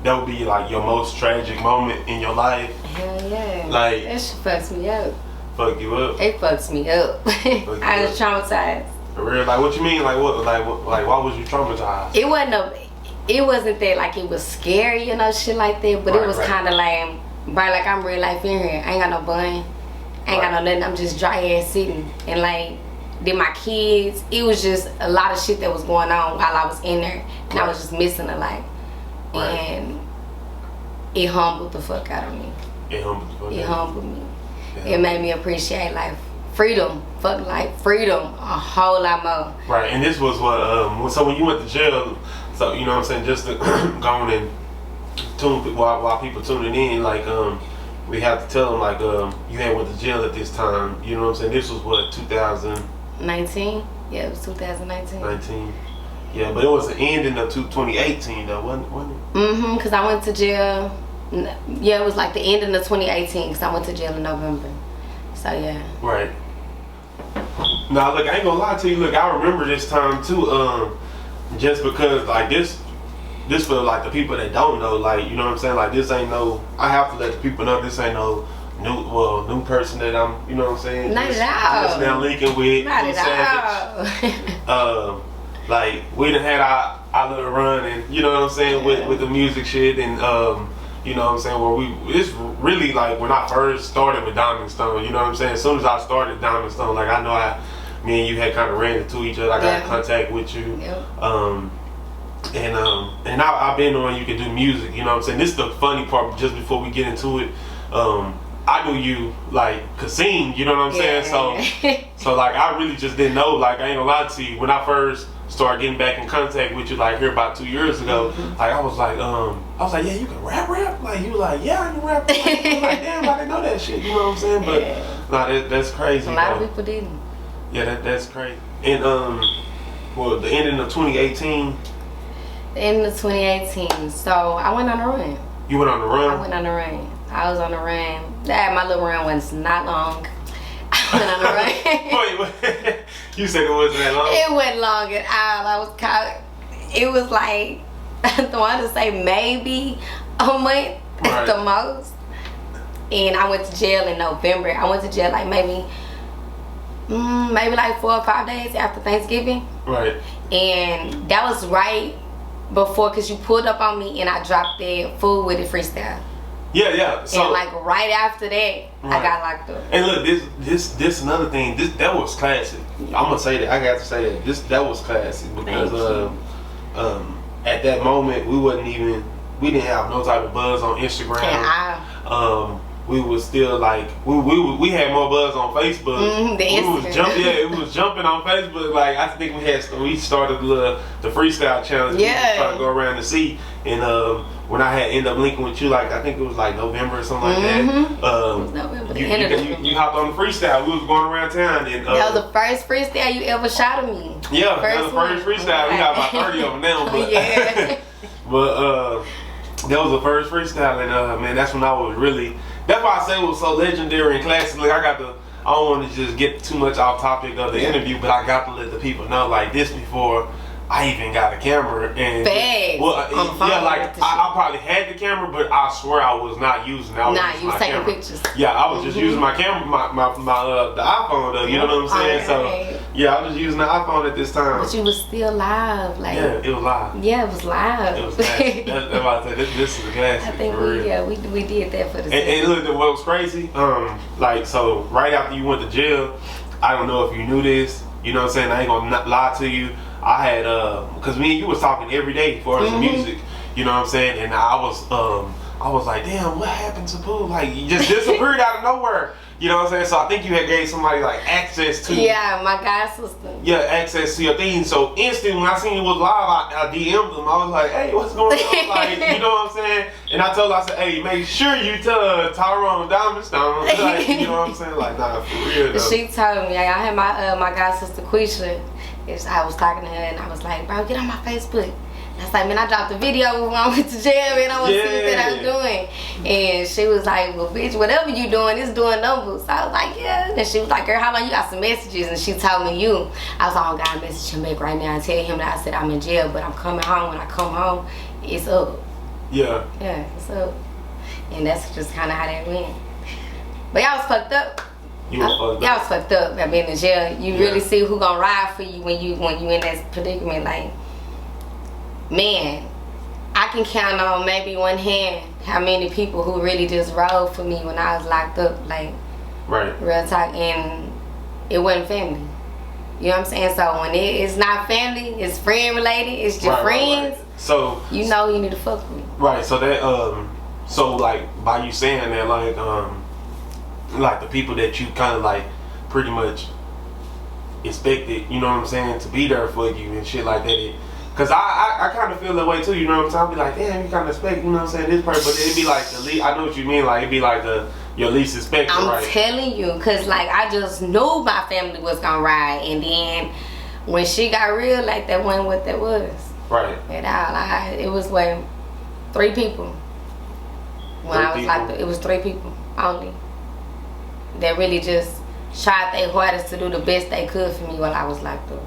that would be like your most tragic moment in your life? Hell yeah. Like, that shit fucks me up. Fuck you up? It fucks me up. I was traumatized. For real? Like, what you mean? Like, what? Like, why was you traumatized? It wasn't that like it was scary, you know, shit like that. But it was kind of like, bro, like I'm real life in here. I ain't got no bun. I ain't got no nothing. I'm just dry ass sitting. And like, then my kids, it was just a lot of shit that was going on while I was in there. And I was just missing a lot. And it humbled the fuck out of me. It humbled the fuck out of you? It humbled me. It made me appreciate life. Freedom. Fuck life. Freedom. A whole lot more. Right. And this was what, so when you went to jail, so, you know what I'm saying, just to go on and tune, while people tuning in, like, we have to tell them, like, you had went to jail at this time, you know what I'm saying? This was what, 2019? Yeah, it was 2019. 19. Yeah, but it was the ending of 2018 though, wasn't it? Mm-hmm, because I went to jail, yeah, it was like the ending of 2018, because I went to jail in November. So, yeah. Right. Now, look, I ain't gonna lie to you, look, I remember this time too, just because, like, this for, like, the people that don't know, like, you know what I'm saying, like, this ain't no, I have to let the people know this ain't no new person that I'm, you know what I'm saying? Not at all. Just now linking with. Not at all. Like, we done had our little run, and, you know what I'm saying, with the music shit, and, you know what I'm saying, where it's really like when I first started with Diamondstone, you know what I'm saying? As soon as I started Diamondstone, like, I know me and you had kind of ran into each other. I got in contact with you. And I've been on You Can Do Music, you know what I'm saying? This is the funny part, just before we get into it. I knew you, like, could sing, you know what I'm saying? So like, I really just didn't know, like, I ain't gonna lie to you, when I first started getting back in contact with you, like, here about 2 years ago, like, I was like, yeah, you can rap? Like, you were like, yeah, I can rap. I was like, damn, I didn't know that shit, you know what I'm saying? But, nah, that's crazy. A lot of people didn't. Yeah, that's crazy. And, well, the ending of 2018. The ending of 2018, so I went on a run. You went on the run? I went on the run. I was on the run. My little run was not long. I went on the run. Wait, you said it wasn't that long? It wasn't long at all. I was caught. It was like, I want to say maybe a month at the most. And I went to jail in November. I went to jail like maybe like 4 or 5 days after Thanksgiving. Right. And that was right before, because you pulled up on me and I dropped that Food With It freestyle. Yeah. So, and like right after that, I got locked up. And look, this another thing. That was classic. I'm gonna say that. I got to say that. That was classic because at that moment we didn't have no type of buzz on Instagram. We was still like we had more buzz on Facebook. It was jumping on Facebook. Like, I think we started the freestyle challenge. Yeah, trying to go around and see. And when I had ended up linking with you, like, I think it was like November or something like that. November. You hopped on the freestyle. We was going around town, and that was the first freestyle you ever shot of me. Yeah, that was the first freestyle. We got about 30 of them now, but but that was the first freestyle, and man, that's when I was really. That's why I say it was so legendary and classic. Like, I don't want to just get too much off topic of the interview, but I got to let the people know, like, this before I even got a camera. And I probably had the camera, but I swear I was not using it. You was taking pictures. Yeah, I was just using my camera, the iPhone though. You know what I'm saying? So yeah, I was just using the iPhone at this time. But you was still live, like. Yeah, it was live. Yeah, it was live. It was classic. That's why I said this is a classic. I think we did that for the. And look, what was crazy? Like, so right after you went to jail, I don't know if you knew this. You know what I'm saying? I ain't gonna lie to you. I had because me and you was talking every day for the music, you know what I'm saying, and I was like, damn, what happened to POOH? Like, you just disappeared out of nowhere, you know what I'm saying? So I think you had gave somebody like access to my god sister. Yeah, access to your thing. So instantly when I seen you was live, I DM'd them. I was like, hey, what's going on? Like, you know what I'm saying? And I told her, I said, hey, make sure you tell Tyrone Diamondstone. Like, you know what I'm saying? Like, nah, for real though. She told me, I had my god sister Quisha. I was talking to her and I was like, bro, get on my Facebook. And I was like, man, I dropped a video when I went to jail, man. I want to see what I was doing. And she was like, well, bitch, whatever you doing, it's doing numbers. So I was like, yeah. And she was like, girl, how long you got some messages? And she told me you. I was like, oh, God, message him back right now and tell him that I said I'm in jail, but I'm coming home. When I come home, it's up. Yeah. Yeah, so, and that's just kind of how that went. But y'all was fucked up. You was fucked up. Y'all was fucked up by being in jail. You really see who gonna ride for you when you in that predicament. Like, man, I can count on maybe one hand how many people who really just rode for me when I was locked up. Like, right. Real talk, and it wasn't family. You know what I'm saying? So when it's not family, it's friend related, it's your friends. Right. So you know you need to fuck with. Right. So that so like by you saying that, like the people that you kind of like pretty much expected, you know what I'm saying, to be there for you and shit like that. Cause I kind of feel that way too, you know what I'm saying? I'll be like, damn, you kind of expect, you know what I'm saying, this person, but it'd be like the least. I know what you mean. Like it'd be like your least expected. I'm telling you, cause like I just knew my family was gonna ride, and then when she got real, like that wasn't what that was. Right. At all. It was what, 3 people. When I was like, it was 3 people only that really just tried their hardest to do the best they could for me while I was locked up.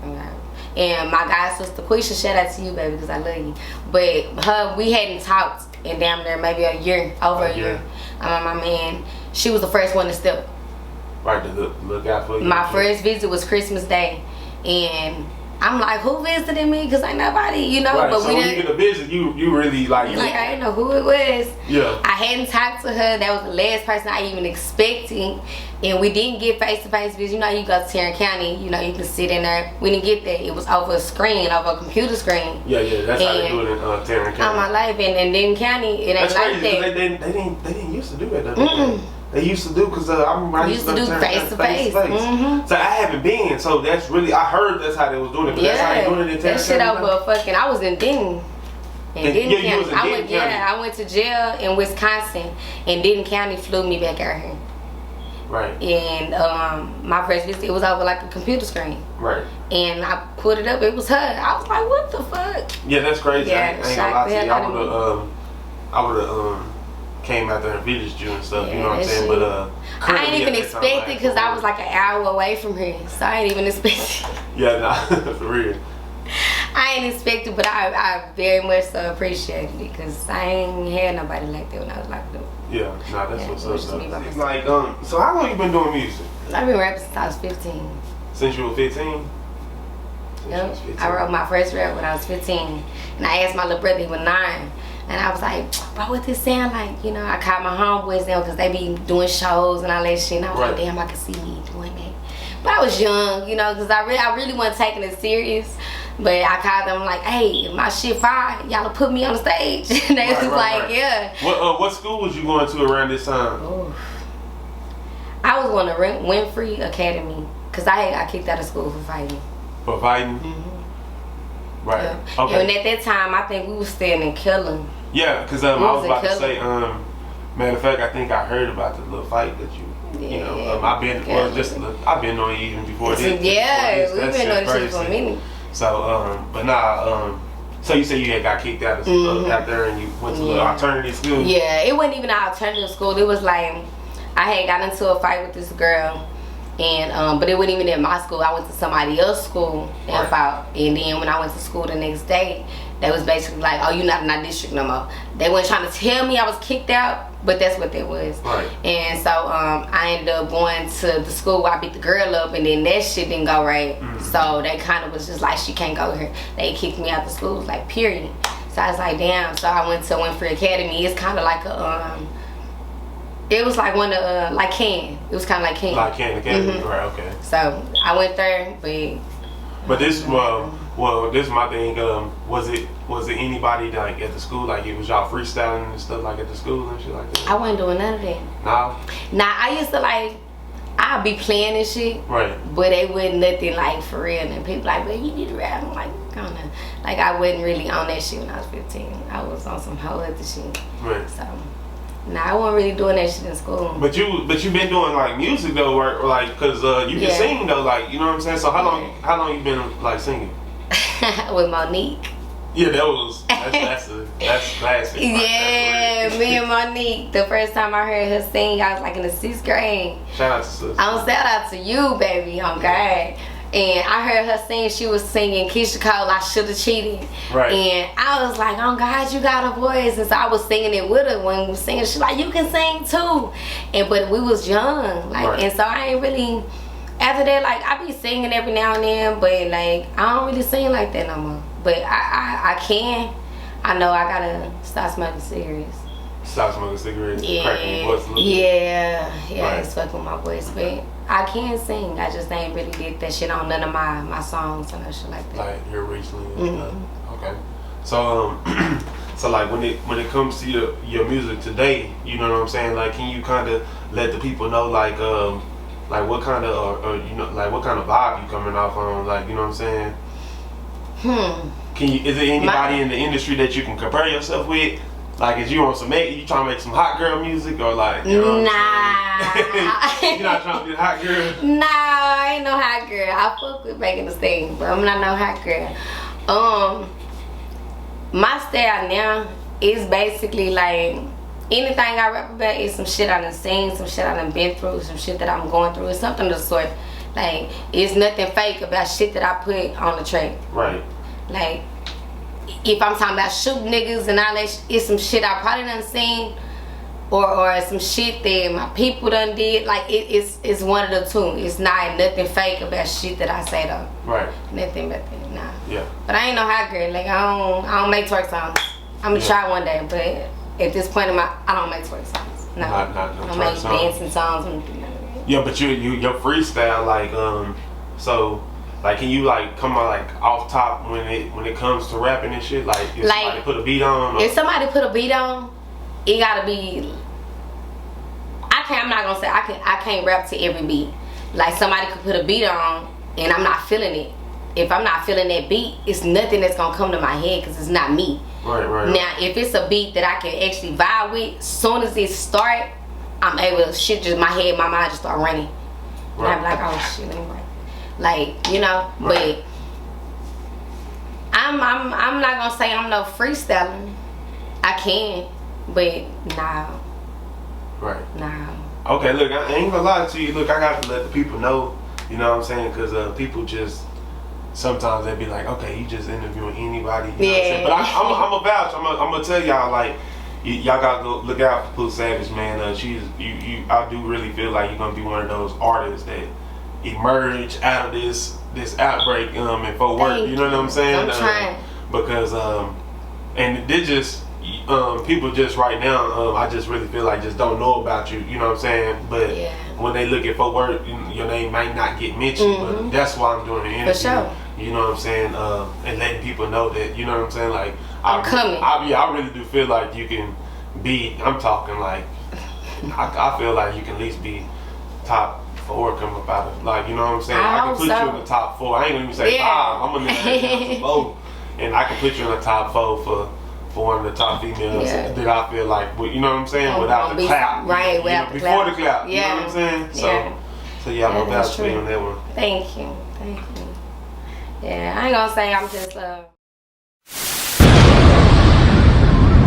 Okay. And my god sister Quisha, shout out to you, baby, because I love you. But we hadn't talked in damn near maybe a year, over a year. My man, she was the first one to step. Right, to look out for you. My first visit was Christmas Day, and I'm like, who visited me? Because ain't nobody, you know. Right, but so we when you get a visit, you really like. Like I didn't know who it was. Yeah. I hadn't talked to her. That was the last person I even expected. And we didn't get face-to-face because, you know, you go to Tarrant County, you know, you can sit in there. We didn't get that. It was over a screen, over a computer screen. Yeah, that's how they do it in Tarrant County. All my life, and in Denton County, it ain't like that. They didn't used to do that though. They used to do, because I remember I used to do face-to-face. So I haven't been, so that's really, I heard that's how they was doing it, but that's how they doing it in Tarrant County. That shit County. over fucking, I was in Denton. You was in Denton County. I went to jail in Wisconsin, and Denton County flew me back out here. Right. And my first visit, it was over like a computer screen. Right. And I put it up, it was her. I was like, what the fuck? Yeah, that's crazy. Yeah, I ain't gonna lie to you. I would've came out there and visited you and stuff, you know what I'm saying? But I ain't even expect it, because I was like an hour away from here. So I ain't even expect it. Yeah, nah, for real. I ain't expect it, but I very much so appreciate it, because I ain't had nobody like that when I was locked up. Yeah, nah, that's what's up. It's like, so how long you been doing music? I've been rapping since I was 15. Since you were 15? Yep. I wrote my first rap when I was 15. And I asked my little brother, he was 9. And I was like, bro, what this sound like? You know, I called my homeboys down because they be doing shows and all that shit. And I was like, damn, I can see me doing that. But I was young, you know, because I really wasn't taking it serious. But I called them like, hey, if my shit fire, y'all put me on the stage. And they was like, yeah. What school was you going to around this time? Ooh. I was going to Winfrey Academy, because I got kicked out of school for fighting. For fighting? Mm-hmm. Right. Yeah. Okay. And at that time, I think we was staying in Killen. Yeah, because I was about to say, matter of fact, I think I heard about the little fight that you know, I've been on you even before this. Yeah, we've been on this shit for a minute. So, but nah, so you say you had got kicked out of out there and you went to the alternative school? Yeah, it wasn't even an alternative school. It was like, I had got into a fight with this girl, and but it wasn't even at my school. I went to somebody else's school and fought. And then when I went to school the next day, they was basically like, oh, you're not in our district no more. They weren't trying to tell me I was kicked out, but that's what that was. Right. And so I ended up going to the school where I beat the girl up, and then that shit didn't go right. So they kind of was just like, she can't go here. They kicked me out the school, like, period. So I was like, damn. So I went to Winfrey Academy. It's kind of like a, it was like one of, like Ken. It was kind of like Ken. Like Ken Academy, right, okay. So I went there, but this, well, this is my thing. Was it anybody like at the school? Like it was y'all freestyling and stuff like at the school and shit like that? I wasn't doing none of that. Nah. Nah, I used to like, I'd be playing and shit. Right. But they wasn't nothing like for real. And people like, well, you need to rap. I'm like, kinda. Like I wasn't really on that shit when I was 15. I was on some whole other shit. Right. So, nah, I wasn't really doing that shit in school. But you been doing like music though, or like, cause you can sing though, like, you know what I'm saying? So how long you been like singing? With Monique. Yeah, that's classic. Yeah, me and Monique. The first time I heard her sing, I was like in the 6th grade. Shout out to sis. I'm shout out to you, baby. Oh God. And I heard her sing, she was singing Keisha Cole, I Shoulda Cheated. Right. And I was like, oh God, you got a voice. And so I was singing it with her when we was singing. She's like, you can sing too. And but we was young. Like, right. And so I ain't really, after that, like, I be singing every now and then, but like, I don't really sing like that no more. But I can. I know I gotta stop smoking cigarettes. Stop smoking cigarettes, Yeah, cracking your voice a little bit. Yeah, Right. it's fucking with my voice, but I can sing. I just ain't really did that shit on none of my songs and that shit like that. Like here recently. Okay. So so like when it comes to your music today, you know what I'm saying? Like, can you kind of let the people know like what kind of or you know like what kind of vibe you coming off on? Like, you know what I'm saying? Can you? Is there anybody in the industry that you can compare yourself with? Like, is you on some you trying to make some hot girl music or like? You know Nah. You're not trying to be a hot girl. Nah, I ain't no hot girl. I fuck with making the thing, but I'm not no hot girl. My style now is basically like anything I rap about is some shit I done seen, some shit I done been through, some shit that I'm going through. It's something of the sort. Like, it's nothing fake about shit that I put on the track. Right. Like, if I'm talking about shooting niggas and all that, it's some shit I probably done seen, or some shit that my people done did. Like, it's one of the two. It's not nothing fake about shit that I say though. Right. Nothing but that, nah. Yeah. But I ain't no hot girl. Like, I don't make twerk songs. I'm gonna try one day, but at this point in I don't make twerk songs. No. Not no I don't twerk make songs. dancing songs. Yeah, but your freestyle like so like can you like come out like off top when it comes to rapping and shit? Like if somebody put a beat on or? If somebody put a beat on, it gotta be. I'm not gonna say I can't rap to every beat. Like, somebody could put a beat on and I'm not feeling it. If I'm not feeling that beat, it's nothing that's gonna come to my head because it's not me. Right. Now, if it's a beat that I can actually vibe with, soon as it start, I'm able to my mind just start running. Right. And I'm like, oh shit, let me write. Like, you know, right. But I'm not gonna say I'm no freestyler. I can, but nah. Right. Nah. Okay, look, I ain't gonna lie to you. Look, I got to let the people know, you know what I'm saying? Because people just, sometimes they be like, okay, you just interviewing anybody. You know what I'm saying? But I'm a vouch. I'm gonna tell y'all, like, y'all gotta go look out for POOH Savage, man. I do really feel like you're gonna be one of those artists that emerge out of this outbreak and for work. You know what I'm saying? I'm trying. Because and they just people just right now, I just really feel like just don't know about you. You know what I'm saying? But when they look at for work, your name might not get mentioned. But that's why I'm doing the interview. For sure. You know what I'm saying? And letting people know that, you know what I'm saying? Like, I'm coming. I really do feel like you can be, I'm talking like, I feel like you can at least be top 4 come up out of, like, you know what I'm saying? I can put you in the top 4. I ain't gonna even say 5. I'm gonna narrow it down to 4. And I can put you in the top 4 for one of the top females that I feel like, you know what I'm saying? Without the clap. Right, without the before clap. the clap. You know what I'm saying? So yeah, I'm about to be on that one. Thank you. Yeah, I ain't gonna say I'm just